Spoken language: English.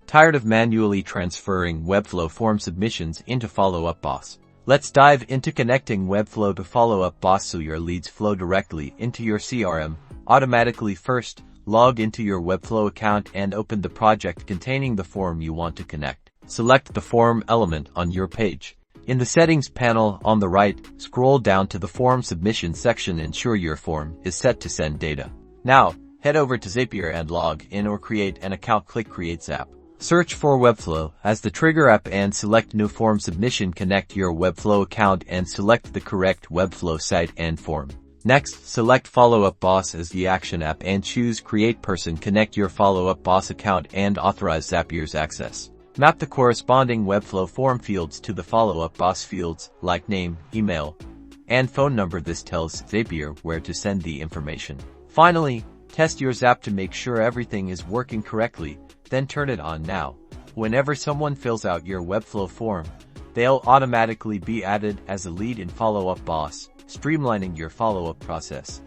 Tired of manually transferring Webflow form submissions into Follow-Up Boss? Let's dive into connecting Webflow to Follow-Up Boss so your leads flow directly into your CRM automatically. First, log into your Webflow account and open the project containing the form you want to connect. Select the form element on your page. In the Settings panel on the right, scroll down to the Form Submission section. Ensure your form is set to send data. Now, head over to Zapier and log in or create an account. Click Create Zap. Search for Webflow as the trigger app and select New Form Submission. Connect your Webflow account and select the correct Webflow site and form. Next, select Follow-Up Boss as the action app and choose Create Person. Connect your Follow-Up Boss account and authorize Zapier's access. Map the corresponding Webflow form fields to the Follow-Up Boss fields, like name, email, and phone number. This tells Zapier where to send the information. Finally, test your Zap to make sure everything is working correctly, then turn it on. Now, whenever someone fills out your Webflow form, they'll automatically be added as a lead in Follow-Up Boss, streamlining your follow-up process.